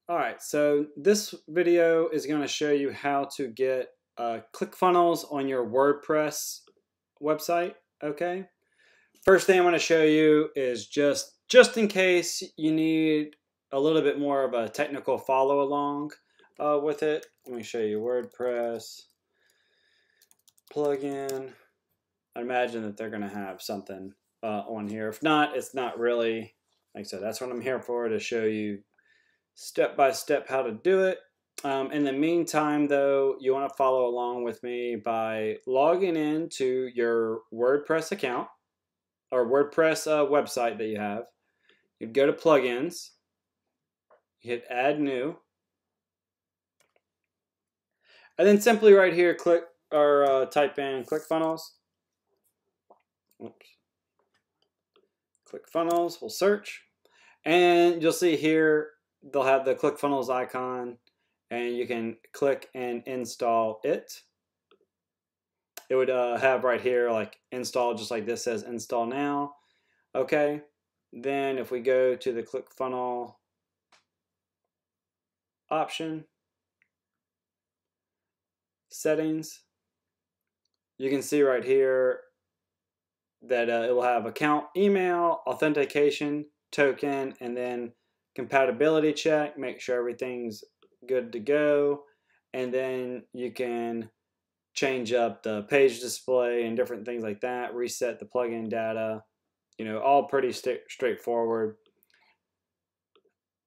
Alright, so this video is going to show you how to get ClickFunnels on your WordPress website, okay? First thing I want to show you is just in case you need a little bit more of a technical follow along with it. Let me show you WordPress plugin. I imagine that they're going to have something on here. If not, it's not really, like I said, that's what I'm here for, to show you step by step how to do it. In the meantime, though, you want to follow along with me by logging into your WordPress account or WordPress website that you have. You'd go to plugins, you hit add new, and then simply right here click or type in ClickFunnels. Oops. ClickFunnels, we'll search, and you'll see here they'll have the ClickFunnels icon, and you can click and install it. It would have right here like install, just like this says install now. Okay, then if we go to the ClickFunnels option, settings, you can see right here that it will have account email, authentication token, and then compatibility check, make sure everything's good to go, and then you can change up the page display and different things like that, reset the plugin data, you know, all pretty straightforward.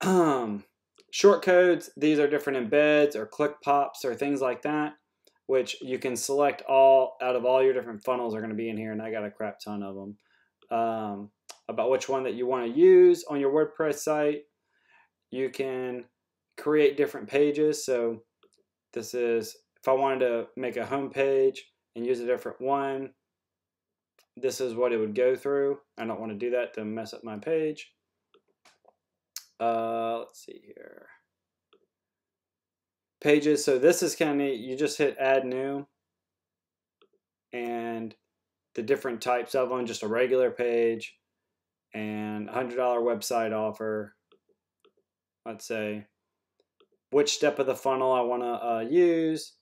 Short codes, these are different embeds or click pops or things like that, which you can select all out of all your different funnels are going to be in here, and I got a crap ton of them. About which one that you want to use on your WordPress site. You can create different pages. So this is, if I wanted to make a home page and use a different one, this is what it would go through. I don't want to do that to mess up my page. Let's see here. Pages, so this is kind of neat. You just hit add new, and the different types of them, just a regular page and $100 website offer. Let's say which step of the funnel I want to use.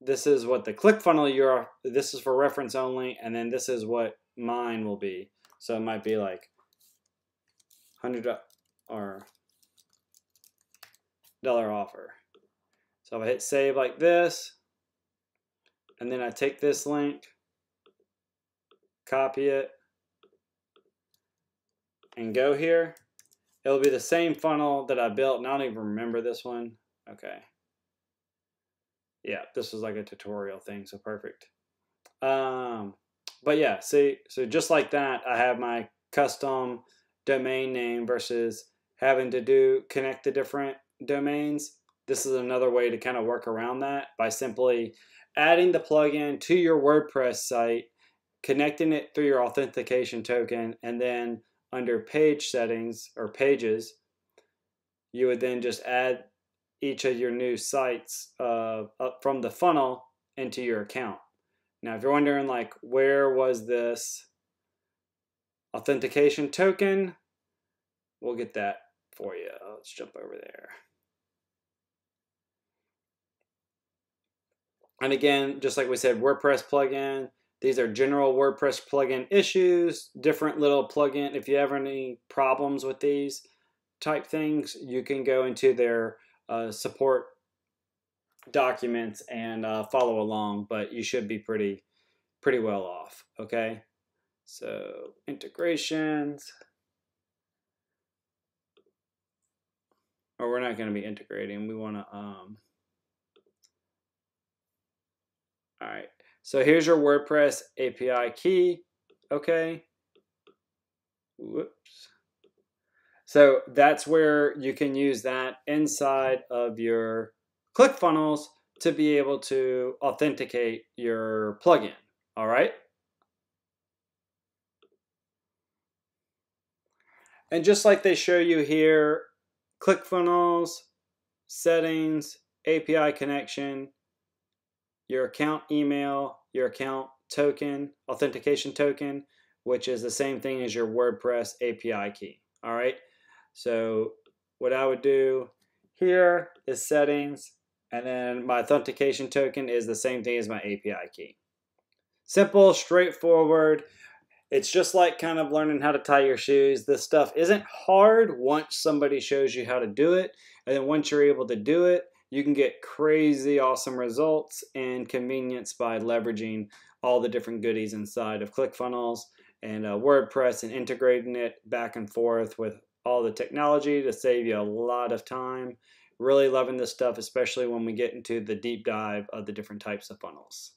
This is what the ClickFunnels URL, this is for reference only, and then this is what mine will be. So it might be like $100 or dollar offer. So if I hit save like this, and then I take this link, copy it, and go here, it'll be the same funnel that I built, and I don't even remember this one. Okay. Yeah, this was like a tutorial thing, so perfect. But yeah, see, so just like that, I have my custom domain name versus having to connect the different domains. This is another way to kind of work around that by simply adding the plugin to your WordPress site, connecting it through your authentication token, and then under page settings or pages, you would then just add each of your new sites up from the funnel into your account. Now, if you're wondering like, where was this authentication token, we'll get that for you. Let's jump over there. And again, just like we said, WordPress plugin. These are general WordPress plugin issues, different little plugin. If you have any problems with these type things, you can go into their support documents and follow along, but you should be pretty well off, okay? So integrations, or we're not going to be integrating. We want to, all right. So here's your WordPress API key, okay? Whoops. So that's where you can use that inside of your ClickFunnels to be able to authenticate your plugin, all right? And just like they show you here, ClickFunnels, settings, API connection, your account email, your account token, authentication token, which is the same thing as your WordPress API key, all right? So what I would do Here is settings, and then my authentication token is the same thing as my API key. Simple, straightforward. It's just like kind of learning how to tie your shoes. This stuff isn't hard once somebody shows you how to do it. And then once you're able to do it, you can get crazy awesome results and convenience by leveraging all the different goodies inside of ClickFunnels and WordPress and integrating it back and forth with all the technology to save you a lot of time. Really loving this stuff, especially when we get into the deep dive of the different types of funnels.